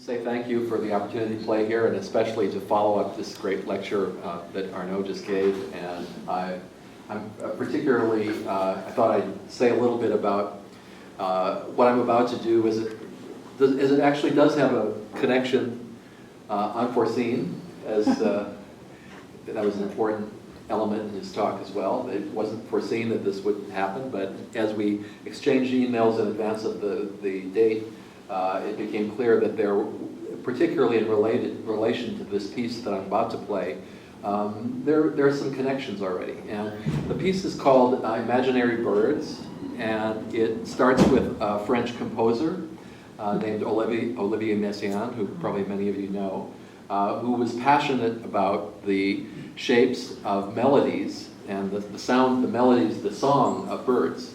say thank you for the opportunity to play here, and especially to follow up this great lecture that Arnaud just gave. And I'm particularly, I thought I'd say a little bit about what I'm about to do, as it actually does have a connection, unforeseen, as that was an important element in his talk as well. It wasn't foreseen that this would happen, but as we exchanged emails in advance of the date, it became clear that there, particularly in relation to this piece that I'm about to play, there are some connections already. And the piece is called Imaginary Birds, and it starts with a French composer named Olivier Messiaen, who probably many of you know, who was passionate about the shapes of melodies and the sound, the melodies, the song of birds.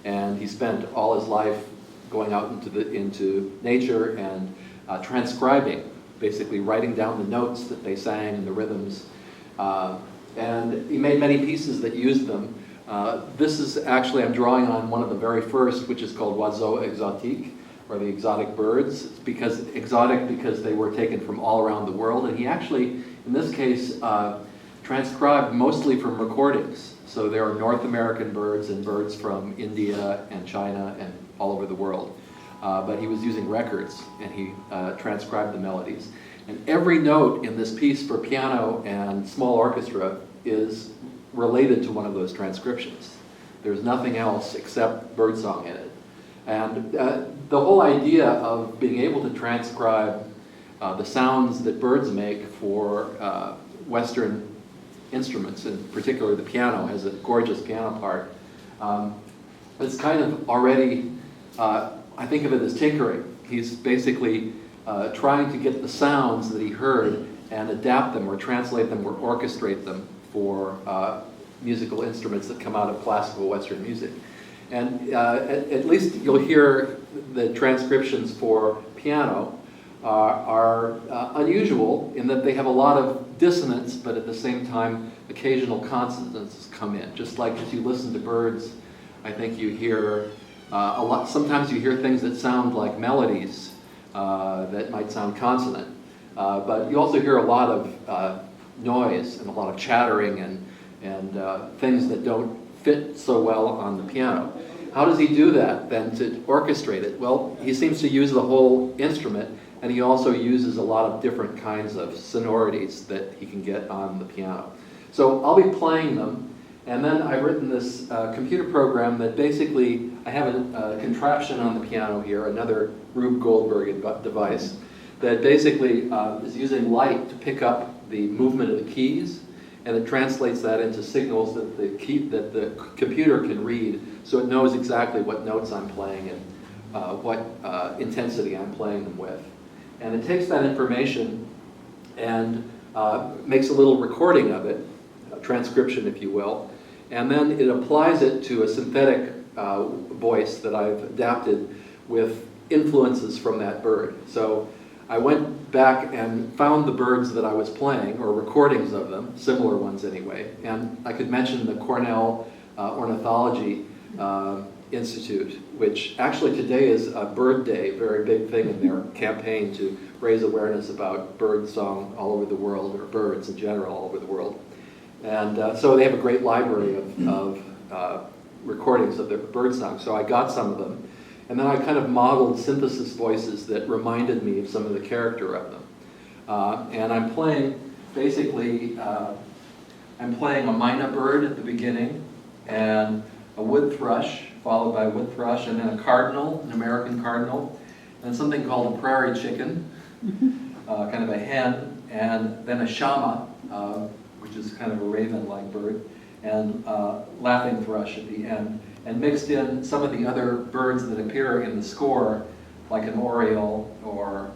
And he spent all his life going out into nature and transcribing, basically writing down the notes that they sang and the rhythms. And he made many pieces that used them. This is actually, I'm drawing on one of the very first, which is called Oiseaux Exotiques, or the exotic birds. It's exotic because they were taken from all around the world. And he actually, in this case, transcribed mostly from recordings. So there are North American birds and birds from India and China and all over the world. But he was using records, and he transcribed the melodies. And every note in this piece for piano and small orchestra is related to one of those transcriptions. There's nothing else except birdsong in it. And the whole idea of being able to transcribe the sounds that birds make for Western instruments, and particularly the piano, has a gorgeous piano part. It's kind of already, I think of it as tinkering. He's basically trying to get the sounds that he heard and adapt them or translate them or orchestrate them for musical instruments that come out of classical Western music. And at least you'll hear the transcriptions for piano are unusual in that they have a lot of dissonance, but at the same time occasional consonants come in. Just like as you listen to birds, I think you hear a lot. Sometimes you hear things that sound like melodies that might sound consonant, but you also hear a lot of noise and a lot of chattering and things that don't fit so well on the piano. How does he do that then to orchestrate it? Well, he seems to use the whole instrument, and he also uses a lot of different kinds of sonorities that he can get on the piano. So I'll be playing them, and then I've written this computer program that basically, I have a contraption on the piano here, another Rube Goldberg device, that basically is using light to pick up the movement of the keys, and it translates that into signals that the computer can read, so it knows exactly what notes I'm playing and what intensity I'm playing them with. And it takes that information and makes a little recording of it, a transcription if you will, and then it applies it to a synthetic voice that I've adapted with influences from that bird. So I went back and found the birds that I was playing, or recordings of them, similar ones anyway, and I could mention the Cornell Ornithology Institute, which actually today is a bird day, a very big thing in their campaign to raise awareness about bird song all over the world, or birds in general all over the world. And so they have a great library of recordings of their bird song, so I got some of them. And then I kind of modeled synthesis voices that reminded me of some of the character of them. And I'm playing, basically, I'm playing a myna bird at the beginning, and a wood thrush, followed by a wood thrush, and then a cardinal, an American cardinal, and something called a prairie chicken, kind of a hen, and then a shama, which is kind of a raven-like bird, and laughing thrush at the end, and mixed in some of the other birds that appear in the score, like an oriole or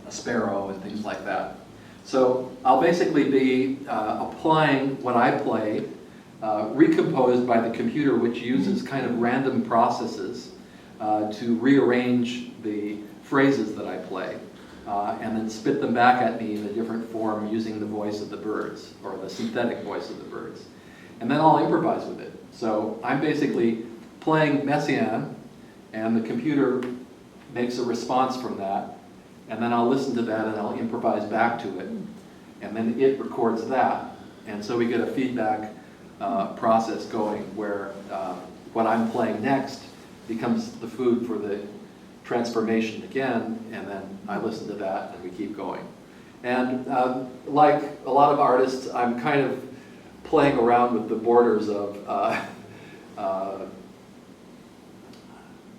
a sparrow and things like that. So I'll basically be applying what I play, recomposed by the computer, which uses kind of random processes to rearrange the phrases that I play, and then spit them back at me in a different form using the voice of the birds, or the synthetic voice of the birds. And then I'll improvise with it. So I'm basically playing Messiaen, and the computer makes a response from that, and then I'll listen to that and I'll improvise back to it, and then it records that. And so we get a feedback process going where what I'm playing next becomes the food for the transformation again, and then I listen to that and we keep going. And like a lot of artists, I'm kind of playing around with the borders of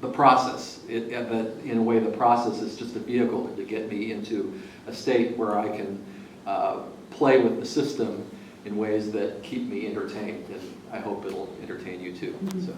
the process. In a way, the process is just a vehicle to get me into a state where I can play with the system in ways that keep me entertained, and I hope it'll entertain you too. So.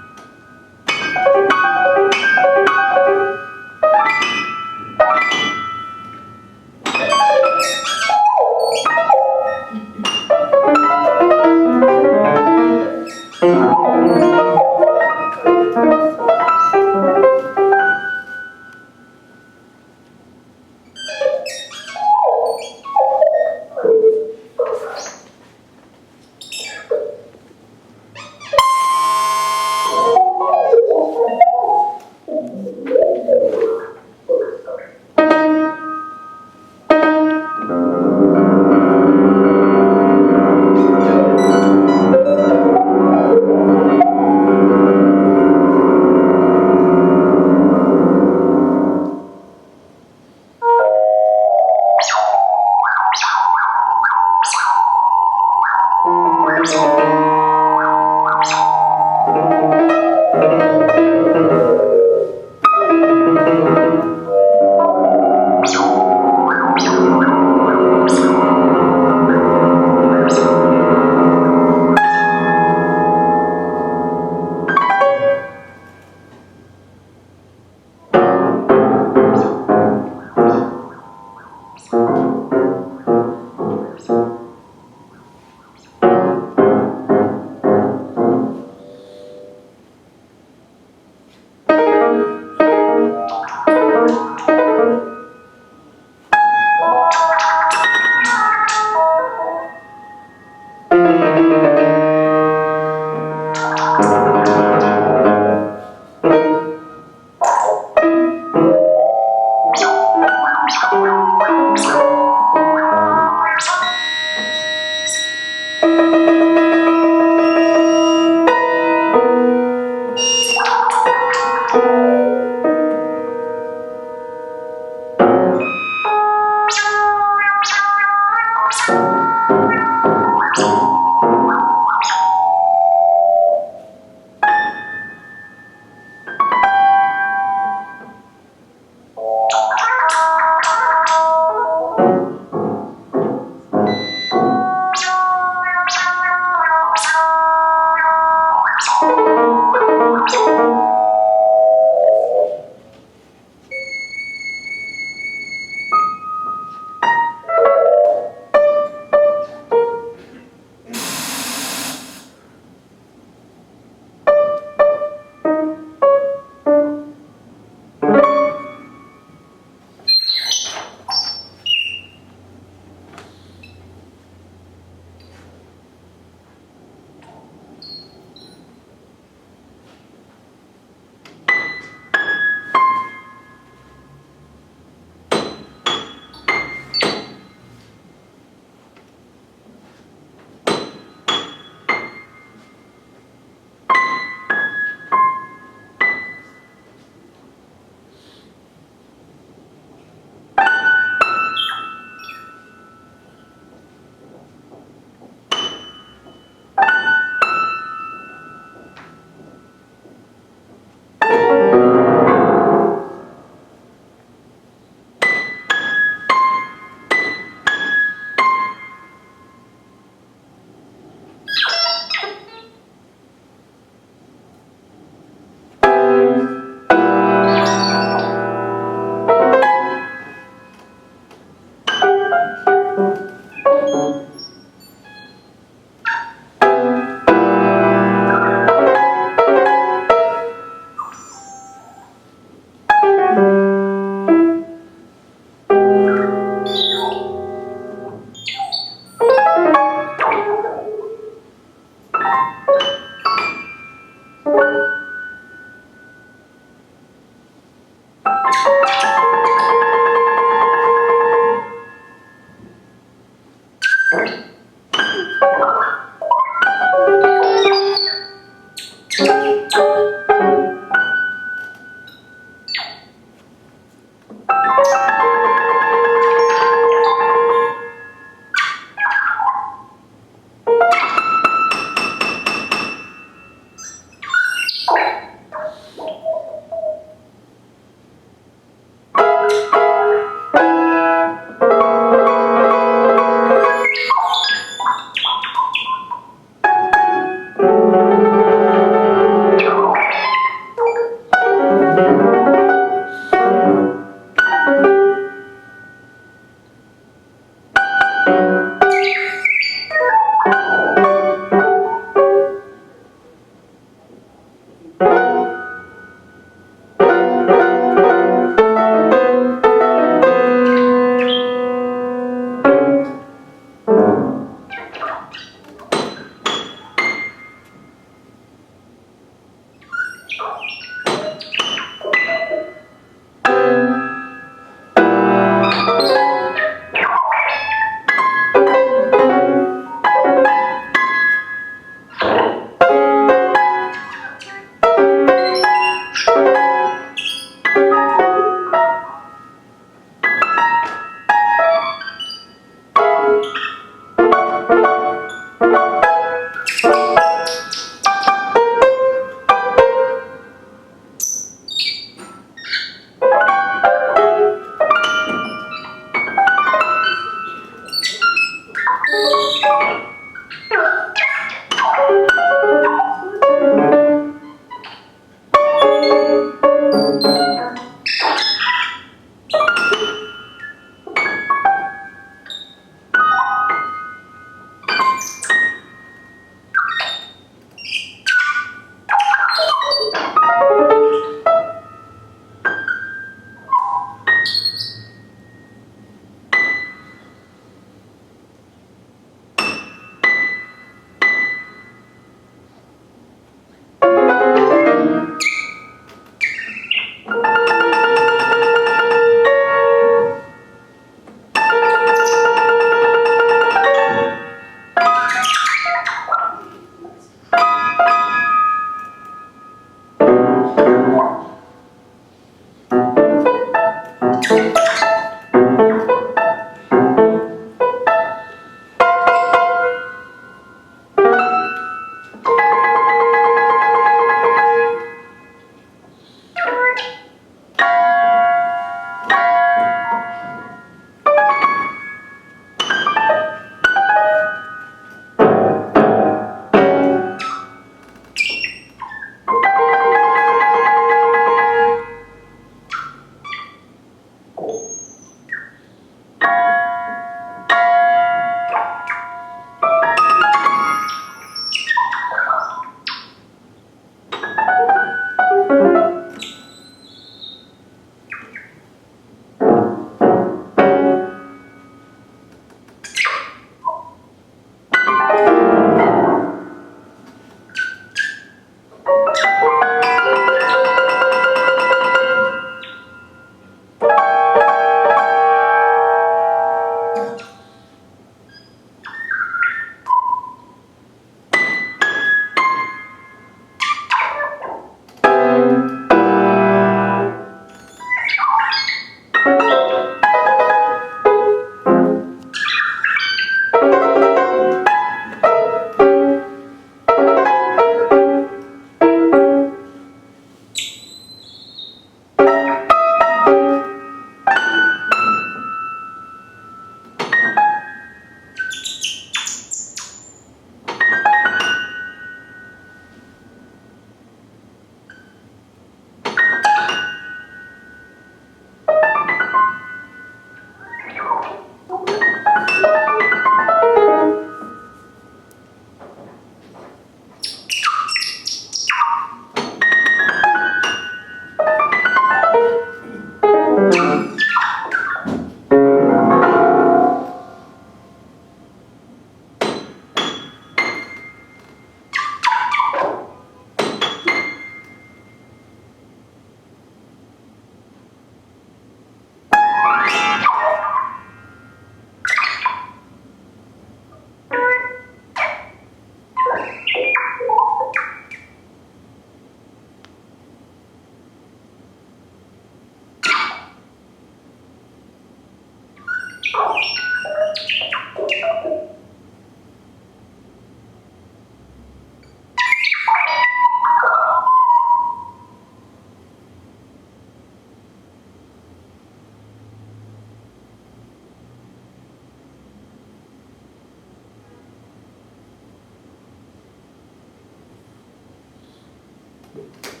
you.